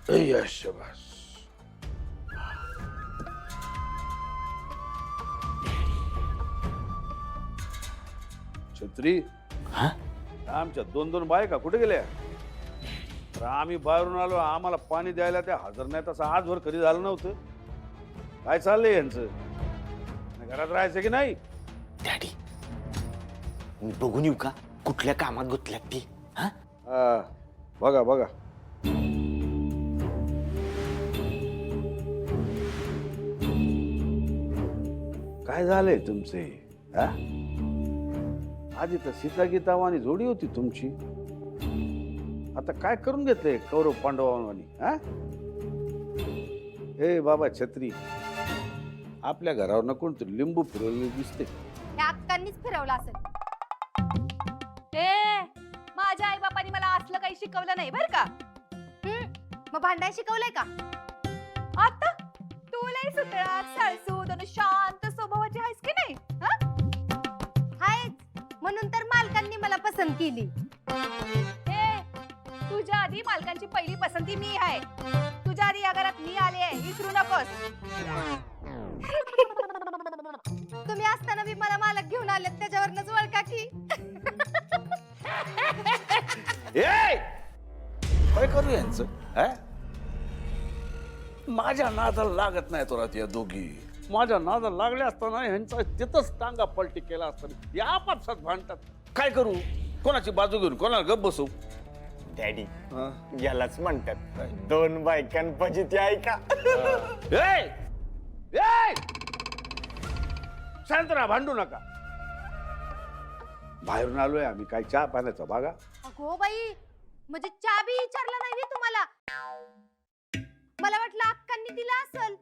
शाबास. छत्री हा? आमच्या दोन दोन बायका कुठे गेल्या? तर आम्ही बाहेरून आलो, आम्हाला पाणी द्यायला त्या हजर नाही. तसं आजवर कधी झालं नव्हतं. काय चाललंय यांचं? घरात राहायचं की नाही? डॅडी मी बघून येऊ का कुठल्या कामात गुंतल्यात ती? हा? हा, बघा बघा. काय झालंय तुमचे? हा? आधी तर सीता गीतावानी जोडी होती तुमची. आता काय करून घेतलंय कौरव पांडवांवानी? हा? हे बाबा छत्री, आपल्या घरावर न कोणतरी लिंबू फिरवलेले दिसते. त्या अक्कांनीच फिरवलं असेल. माझ्या आई बापांनी मला असलं काही शिकवलं नाही बर का. मग भांडाय शिकवलंय का? आता तू लय सुतळा सळसूद आणि शांत स्वभावाची आहेस की नाही? हायच म्हणून तर मालकांनी मला पसंत केली. तुझ्या आधी मालकांची पहिली पसंती मी आहे. तुझ्या आधी या घरात मी आले आहे, विसरू नकोस. तुम्ही असताना मी मला मालक घेऊन आले, त्याच्यावरनच ओळखा की. काय करू यांचं? हा? माझ्या नादाला लागत नाही तुला त्या दोघी. माझ्या नादाला लागल्या असताना ह्यांचा तिथंच टांगा पलटी केला असताना या आपसात भांडतात. काय करू? कोणाची बाजू घेऊन कोणाला गप बसू? डॅडी यालाच म्हणतात दोन बायकांपाशी ती ऐका. शांत राहा, भांडू नका. बाहेरून आलोय आम्ही, काय चहा पाण्याचा बागा? अगो बाई, म्हणजे चहा बी विचारला नाही मी तुम्हाला. मला वाटलं अक्कांनी दिला असेल.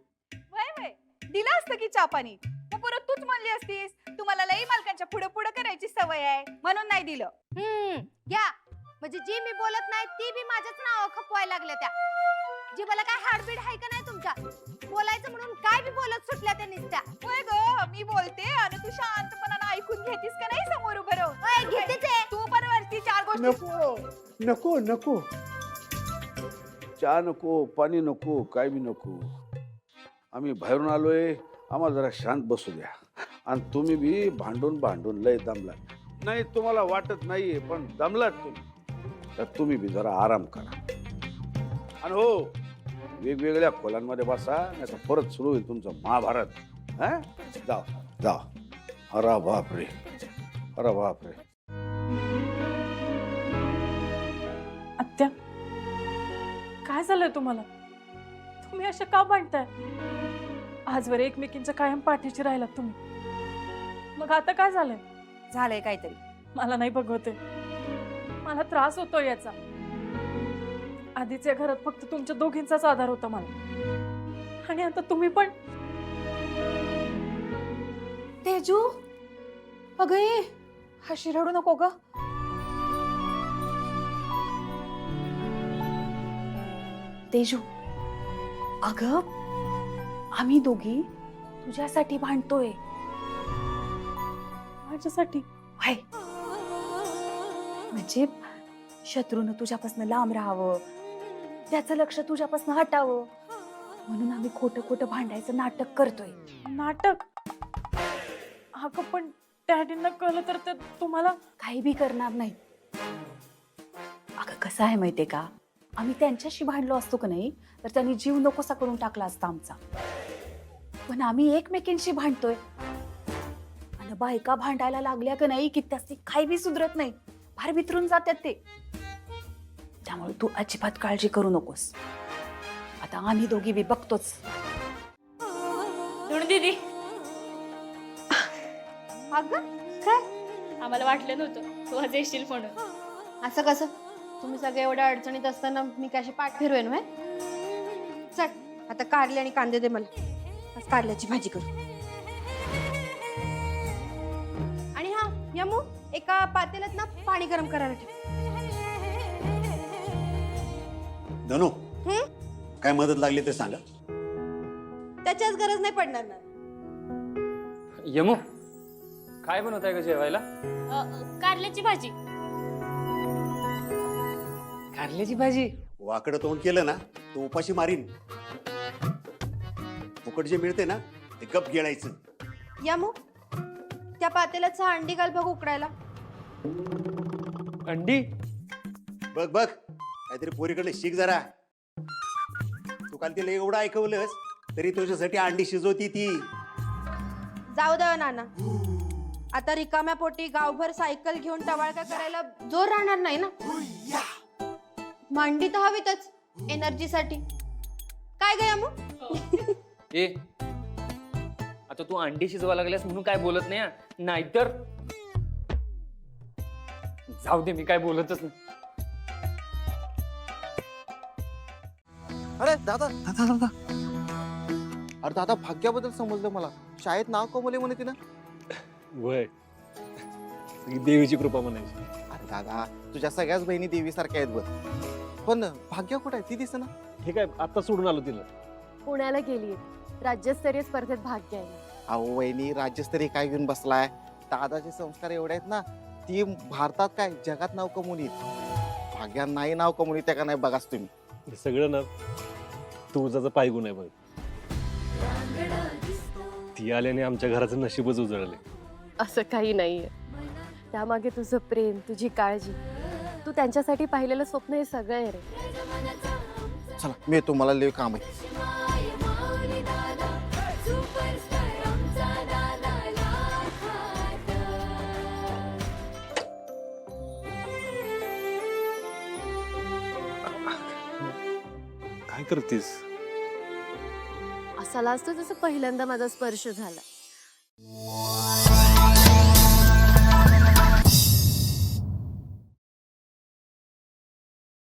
वय वय दिला असतं की चहा पाणी. मग परत तूच म्हणली असतीस तुम्हाला लई मालकांच्या पुढे पुढे करायची सवय आहे म्हणून नाही दिलं. घ्या, म्हणजे जी मी बोलत नाही ती बी माझ्याच नाव खपवायला लागल्या त्या. जी मला काय हाडबीड आहे का नाही तुमच्या? बोलायचं म्हणून काय बी बोलत सुटल्या त्या निसत्या. होय ग, मी बोलते आणि तू शांतपणाने ऐकून घेतीस का नाही समोर उभं राहून? घेतेच आहे. तू पण वरती चार गोष्टी. नको नको नको, चहा नको, पाणी नको, काय बी नको. आम्ही बाहेरून आलोय, आम्हाला जरा शांत बसू द्या. आणि तुम्ही बी भांडून भांडून लय दमलात. नाही तुम्हाला वाटत नाहीये पण दमलात तुम्ही. तर तुम्ही बी जरा आराम करा. आणि हो, वेगवेगळ्या खोल्यांमध्ये बसा, नाही तर परत सुरू होईल तुमचं महाभारत. हा, जा जा. अरे बापरे, अरे बापरे. आत्या, काय झालंय तुम्हाला? तुम्ही अशा का भांडताय? आजवर एकमेकींच्या कायम पाठीशी राहिलात तुम्ही. मग आता काय झालंय? झालंय काहीतरी. मला नाही बघवते, मला त्रास होतोय याचा. आधीच या घरात फक्त तुमच्या दोघींचाच आधार होता मला, आणि आता तुम्ही पण. तेजू, अगं ये, हशी रडू नको ग. तेजू, अगं आम्ही दोघी तुझ्यासाठी भांडतोय. माझ्यासाठी? हाय, म्हणजे शत्रूनं तुझ्यापासून लांब राहावं, त्याचं लक्ष तुझ्यापासून हटावं म्हणून आम्ही खोटं खोटं भांडायचं नाटक करतोय. नाटक? अगं पण डॅडींना कळलं तर ते तुम्हाला. काही बी करणार नाही. अगं कसं आहे माहितीये का, आम्ही त्यांच्याशी भांडलो असतो का नाही तर त्यांनी जीव नकोसा करून टाकला असता आमचा. पण आम्ही एकमेकींशी भांडतोय आणि बायका भांडायला लागल्या का नाही की त्याची काही बी सुधरत नाही, फार वितरून जातात ते. त्यामुळे तू अजिबात काळजी करू नकोस. आता आम्ही दोघी बी बघतोच. दीदी, अगं काय? आम्हाला वाटलं नव्हतं तू आज येशील म्हणून. असं कसं? तुम्ही सगळे एवढ्या अडचणीत असताना मी कशी पाठ फिरवेन? व्हय, चल आता कारले आणि कांदे दे मला. आज कारल्याची भाजी करू. आणि हा यमू, एका पातेल्यात ना पाणी गरम करायला ठेव. धनु, काय मदत लागली ते सांगा. त्याच्याच गरज नाही पडणार ना. यमू, काय बनवताय का जेवायला? कारल्याची भाजी. कारल्याची भाजी? वाकडं तोंड केलं ना तो उपाशी मारीन. फुकट जे मिळते ना ते गप गिळायचं. यमू त्या पातेल्याचा अंडी घाल बघ उकडायला. अंडी बघ बघ काहीतरी पोरीकडे शिक जरा. तू काल तिला एवढं ऐकवलंस तरी तुझ्यासाठी अंडी शिजवती ती. जाऊ द्या नाना, आता रिकाम्या पोटी गावभर सायकल घेऊन टवाळका करायला जोर राहणार नाही ना. मांडी तर हवीतच एनर्जीसाठी. काय ग यमू? ए आता तू अंडी शिजवा लागल्यास म्हणून काय बोलत नाही हा. नाहीतर जाऊ दे, मी काय बोलतच नाही. अरे दादा दादा दादा अरे दादा भाग्याबद्दल समजलं मला. शाळेत नाव कमवले म्हणे तिनं. वय देवीची कृपा म्हणायची. अरे दादा तुझ्या सगळ्याच बहिणी देवीसारख्या आहेत बघ. पण भाग्य कुठे आहे ती दिसेना. हे काय आता सोडून आलो तिला. पुण्याला गेली, राज्यस्तरीय स्पर्धेत भाग घ्यायला. अहो वहिनी राज्यस्तरीय काय घेऊन बसलाय. दादाचे संस्कार एवढे आहेत ना, ती भारतात काय जगात नाव कमवून येत. भाग्या नाही नाव कमवून येते का नाही बघाच तुम्ही. हे सगळं ना तुझाचं पायगुण आहे बघ. ती आल्याने आमच्या घराचं नशीबच उजळले. असं काही नाहीये. त्यामागे तुझं प्रेम, तुझी काळजी, तू त्यांच्यासाठी पाहिलेलं स्वप्न हे सगळं आहे रे. चला मी तुम्हाला लय काम आहे. काय करतेस? असा लाजतो जसं पहिल्यांदा माझा स्पर्श झाला.